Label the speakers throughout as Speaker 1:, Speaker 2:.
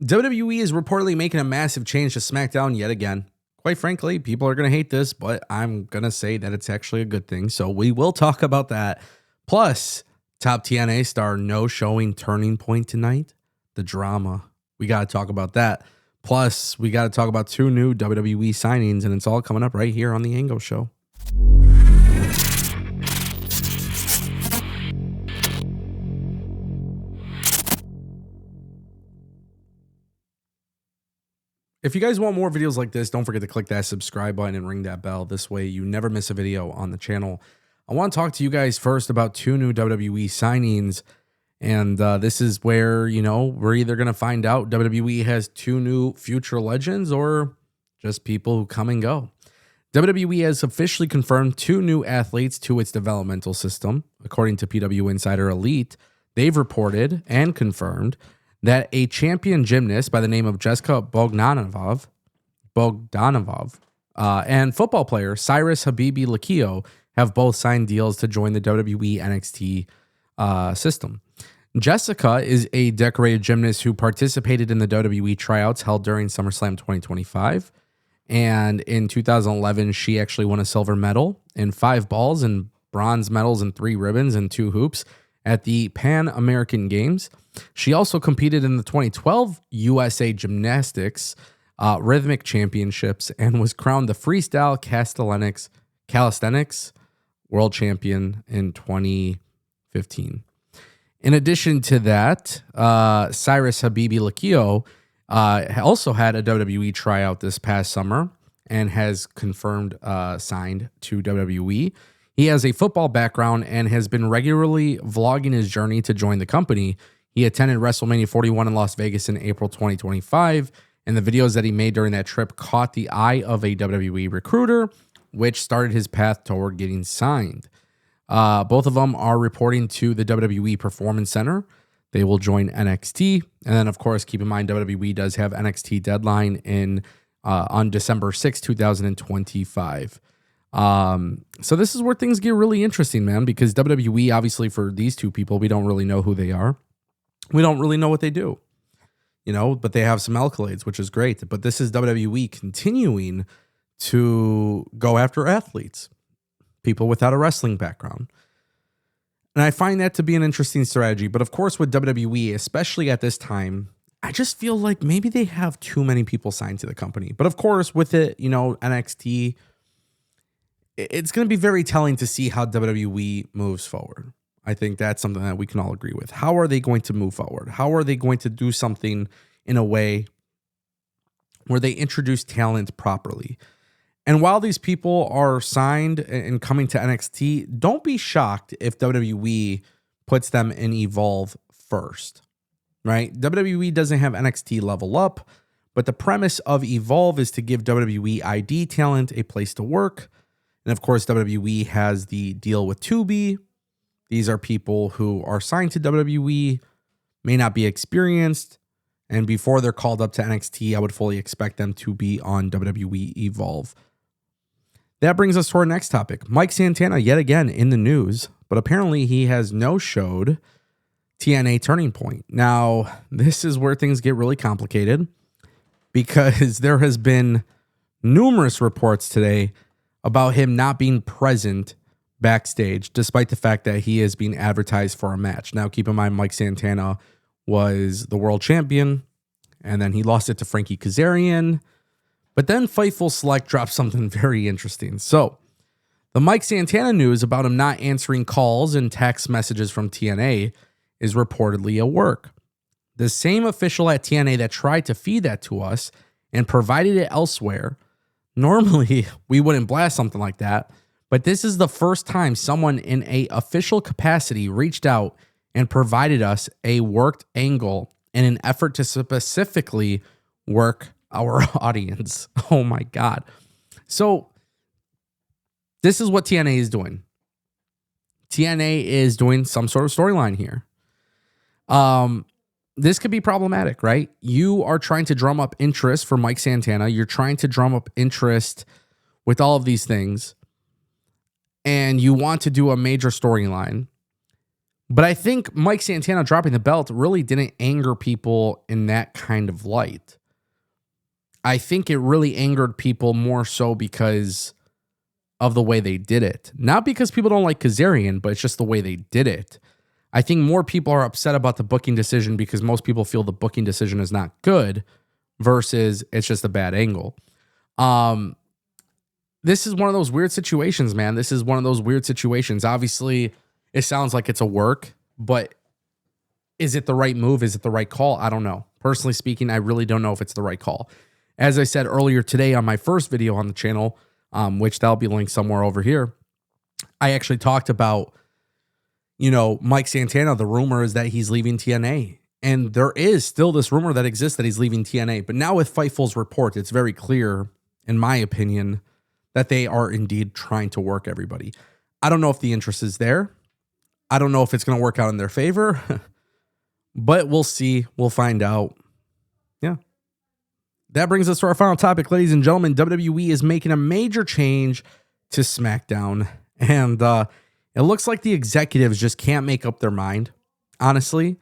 Speaker 1: WWE is reportedly making a massive change to SmackDown yet again. Quite frankly, people are going to hate this, but I'm going to say that it's actually a good thing. So we will talk about that. Plus, top TNA star no showing turning point tonight. The drama. We got to talk about that. Plus, we got to talk about 2 new WWE signings, and it's all coming up right here on the Ango Show. If you guys want more videos like this, don't forget to click that subscribe button and ring that bell. This way you never miss a video on the channel. I want to talk to you guys first about 2 new WWE signings. And this is where, we're either going to find out WWE has 2 new future legends or just people who come and go. WWE has officially confirmed 2 new athletes to its developmental system. According to PW Insider Elite, they've reported and confirmed that a champion gymnast by the name of Jessica Bogdanov and football player Cyrus Habibi Lakio have both signed deals to join the WWE NXT system. Jessica is a decorated gymnast who participated in the WWE tryouts held during SummerSlam 2025. And in 2011, she actually won a silver medal in 5 balls and bronze medals in 3 ribbons and 2 hoops at the Pan American Games. She also competed in the 2012 USA Gymnastics Rhythmic Championships and was crowned the Freestyle Calisthenics World Champion in 2015. In addition to that, Cyrus Habibi Lakio also had a WWE tryout this past summer and has confirmed signed to WWE. He has a football background and has been regularly vlogging his journey to join the company. He attended WrestleMania 41 in Las Vegas in April 2025, and the videos that he made during that trip caught the eye of a WWE recruiter, which started his path toward getting signed. Both of them are reporting to the WWE Performance Center. They will join NXT. And then, of course, keep in mind, WWE does have NXT deadline on December 6, 2025. So this is where things get really interesting, man, because WWE, obviously, for these 2 people, we don't really know who they are. We don't really know what they do, but they have some accolades, which is great. But this is WWE continuing to go after athletes, people without a wrestling background. And I find that to be an interesting strategy. But of course, with WWE, especially at this time, I just feel like maybe they have too many people signed to the company. But of course, with it, NXT, it's going to be very telling to see how WWE moves forward. I think that's something that we can all agree with. How are they going to move forward? How are they going to do something in a way where they introduce talent properly? And while these people are signed and coming to NXT, don't be shocked if WWE puts them in Evolve first, right? WWE doesn't have NXT Level Up, but the premise of Evolve is to give WWE ID talent a place to work. And of course, WWE has the deal with Tubi. These are people who are signed to WWE, may not be experienced, and before they're called up to NXT, I would fully expect them to be on WWE Evolve. That brings us to our next topic. Mike Santana, yet again in the news, but apparently he has no-showed TNA Turning Point. Now, this is where things get really complicated because there has been numerous reports today about him not being present backstage, despite the fact that he is being advertised for a match. Now, keep in mind, Mike Santana was the world champion, and then he lost it to Frankie Kazarian. But then Fightful Select dropped something very interesting. So, the Mike Santana news about him not answering calls and text messages from TNA is reportedly a work. The same official at TNA that tried to feed that to us and provided it elsewhere, normally we wouldn't blast something like that, but this is the first time someone in a official capacity reached out and provided us a worked angle in an effort to specifically work our audience. Oh my God. So this is what TNA is doing. TNA is doing some sort of storyline here. This could be problematic, right? You are trying to drum up interest for Mike Santana. You're trying to drum up interest with all of these things. And you want to do a major storyline. But I think Mike Santana dropping the belt really didn't anger people in that kind of light. I think it really angered people more so because of the way they did it. Not because people don't like Kazarian, but it's just the way they did it. I think more people are upset about the booking decision because most people feel the booking decision is not good versus it's just a bad angle. This is one of those weird situations, man. This is one of those weird situations. Obviously, it sounds like it's a work, but is it the right move? Is it the right call? I don't know. Personally speaking, I really don't know if it's the right call. As I said earlier today on my first video on the channel, which that'll be linked somewhere over here, I actually talked about, Mike Santana. The rumor is that he's leaving TNA. And there is still this rumor that exists that he's leaving TNA. But now with Fightful's report, it's very clear, in my opinion, that they are indeed trying to work everybody. I don't know if the interest is there. I don't know if it's going to work out in their favor. But we'll see. We'll find out. Yeah. That brings us to our final topic, ladies and gentlemen. WWE is making a major change to SmackDown. And it looks like the executives just can't make up their mind, honestly.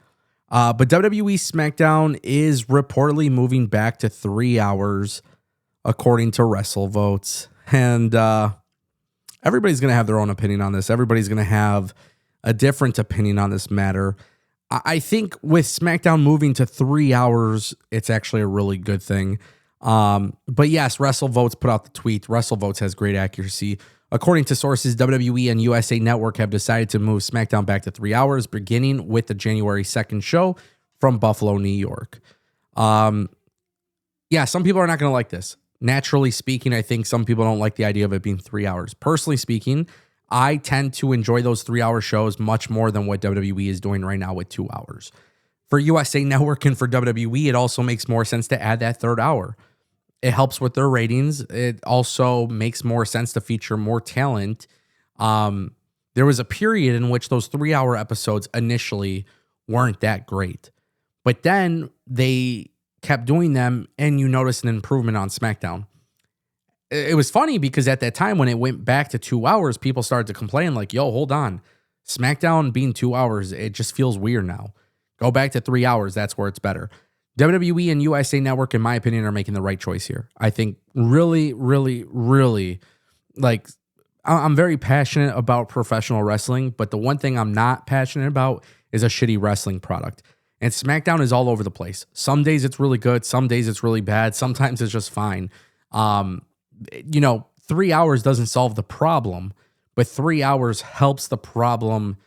Speaker 1: But WWE SmackDown is reportedly moving back to 3 hours, according to WrestleVotes. And everybody's going to have their own opinion on this. Everybody's going to have a different opinion on this matter. I think with SmackDown moving to 3 hours, it's actually a really good thing. But yes, WrestleVotes put out the tweet. WrestleVotes has great accuracy. According to sources, WWE and USA Network have decided to move SmackDown back to 3 hours, beginning with the January 2nd show from Buffalo, New York. Yeah, some people are not going to like this. Naturally speaking, I think some people don't like the idea of it being 3 hours. Personally speaking, I tend to enjoy those 3 hour shows much more than what WWE is doing right now with 2 hours. For USA Network and for WWE, it also makes more sense to add that third hour. It helps with their ratings. It also makes more sense to feature more talent. There was a period in which those 3 hour episodes initially weren't that great. But then they kept doing them and you notice an improvement on SmackDown. It was funny because at that time when it went back to 2 hours, people started to complain like, yo, hold on. SmackDown being 2 hours, it just feels weird now. Go back to 3 hours. That's where it's better. WWE and USA Network, in my opinion, are making the right choice here. I think really, really, really, I'm very passionate about professional wrestling, but the one thing I'm not passionate about is a shitty wrestling product. And SmackDown is all over the place. Some days it's really good. Some days it's really bad. Sometimes it's just fine. 3 hours doesn't solve the problem, but 3 hours helps the problem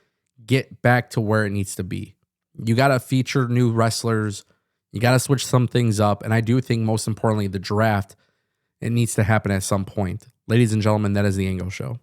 Speaker 1: get back to where it needs to be. You got to feature new wrestlers. You got to switch some things up. And I do think most importantly, the draft, it needs to happen at some point. Ladies and gentlemen, that is the Ango Show.